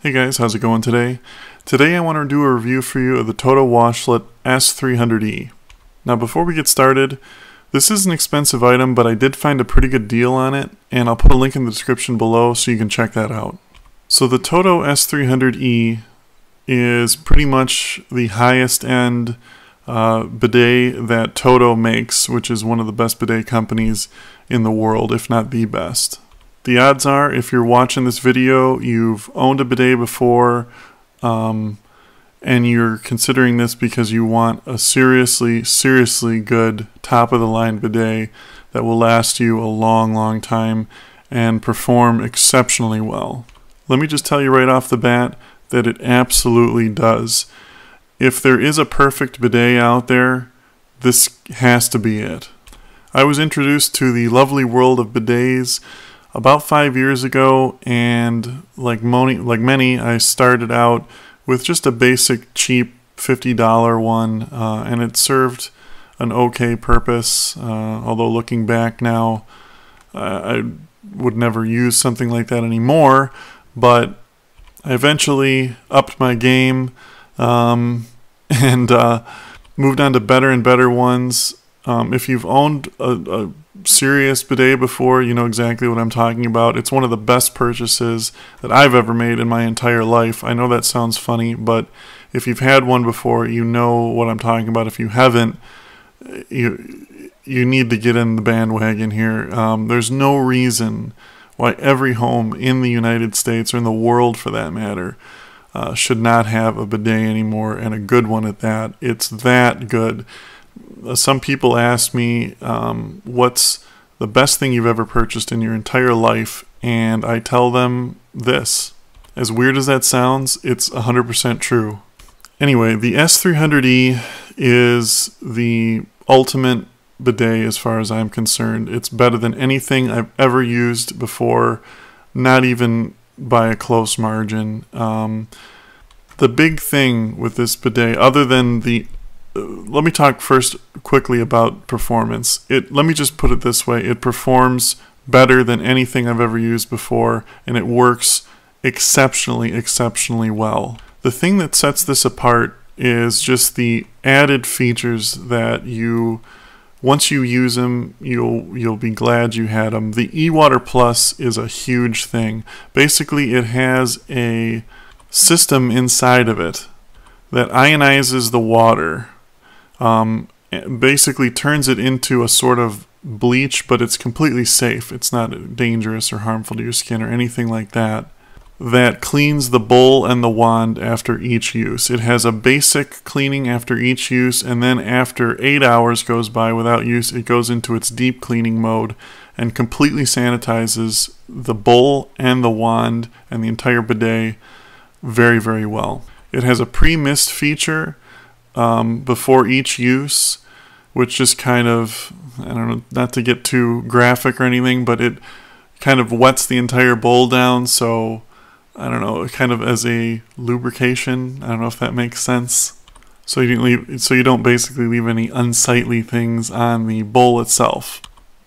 Hey guys, how's it going today? Today I want to do a review for you of the Toto Washlet S300E. Now before we get started, this is an expensive item, but I did find a pretty good deal on it, and I'll put a link in the description below so you can check that out. So the Toto S300E is pretty much the highest end bidet that Toto makes, which is one of the best bidet companies in the world, if not the best. The odds are, if you're watching this video, you've owned a bidet before, and you're considering this because you want a seriously good top-of-the-line bidet that will last you a long time and perform exceptionally well. Let me just tell you right off the bat that it absolutely does. If there is a perfect bidet out there, this has to be it. I was introduced to the lovely world of bidets about 5 years ago, and like many, I started out with just a basic cheap $50 one, and it served an okay purpose, although looking back now, I would never use something like that anymore, but I eventually upped my game and moved on to better and better ones. If you've owned a serious bidet before, you know exactly what I'm talking about. It's one of the best purchases that I've ever made in my entire life. I know that sounds funny, but if you've had one before, you know what I'm talking about. If you haven't, you need to get in the bandwagon here. There's no reason why every home in the United States, or in the world for that matter, should not have a bidet anymore, and a good one at that. It's that good. Some people ask me, what's the best thing you've ever purchased in your entire life? And I tell them this. As weird as that sounds, it's 100% true. Anyway, the S300E is the ultimate bidet as far as I'm concerned. It's better than anything I've ever used before, not even by a close margin. The big thing with this bidet, other than let me talk first quickly about performance. Let me just put it this way. It performs better than anything I've ever used before, and it works exceptionally well. The thing that sets this apart is just the added features that once you use them, you'll be glad you had them. The eWater Plus is a huge thing. Basically, it has a system inside of it that ionizes the water. Basically turns it into a sort of bleach, but it's completely safe. It's not dangerous or harmful to your skin or anything like that. That cleans the bowl and the wand after each use. It has a basic cleaning after each use, and then after 8 hours goes by without use, it goes into its deep cleaning mode and completely sanitizes the bowl and the wand and the entire bidet very well. It has a pre-mist feature before each use, which just kind of, I don't know, not to get too graphic or anything, but it kind of wets the entire bowl down, so I don't know, kind of as a lubrication. I don't know if that makes sense. So you don't basically leave any unsightly things on the bowl itself.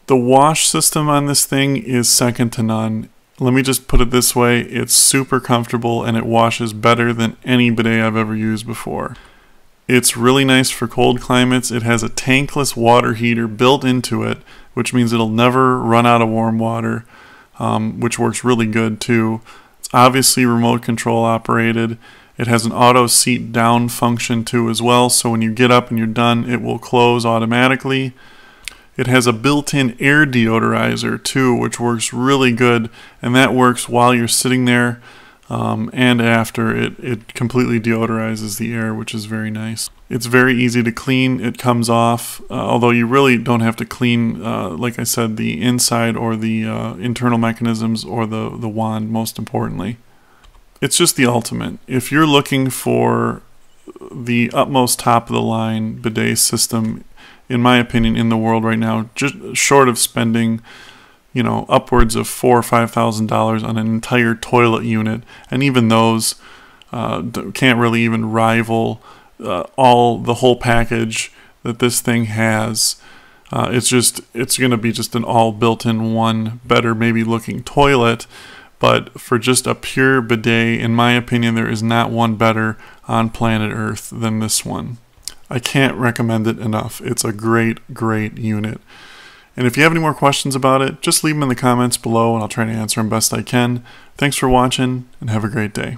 The wash system on this thing is second to none. Let me just put it this way, it's super comfortable and it washes better than any bidet I've ever used before. It's really nice for cold climates. It has a tankless water heater built into it, which means it'll never run out of warm water, which works really good too. It's obviously remote control operated. It has an auto seat down function too as well, so when you get up and you're done, it will close automatically. It has a built-in air deodorizer too, which works really good, and that works while you're sitting there. And after it completely deodorizes the air, which is very nice. It's very easy to clean. It comes off, although you really don't have to clean, like I said, the inside or the internal mechanisms or the wand, most importantly. It's just the ultimate. If you're looking for the utmost top-of-the-line bidet system, in my opinion, in the world right now, just short of spending upwards of $4,000 or $5,000 on an entire toilet unit, and even those can't really even rival the whole package that this thing has. It's going to be just an all built-in one better maybe looking toilet, but for just a pure bidet, in my opinion, there is not one better on planet Earth than this one. I can't recommend it enough. It's a great unit. And if you have any more questions about it, just leave them in the comments below and I'll try to answer them best I can. Thanks for watching and have a great day.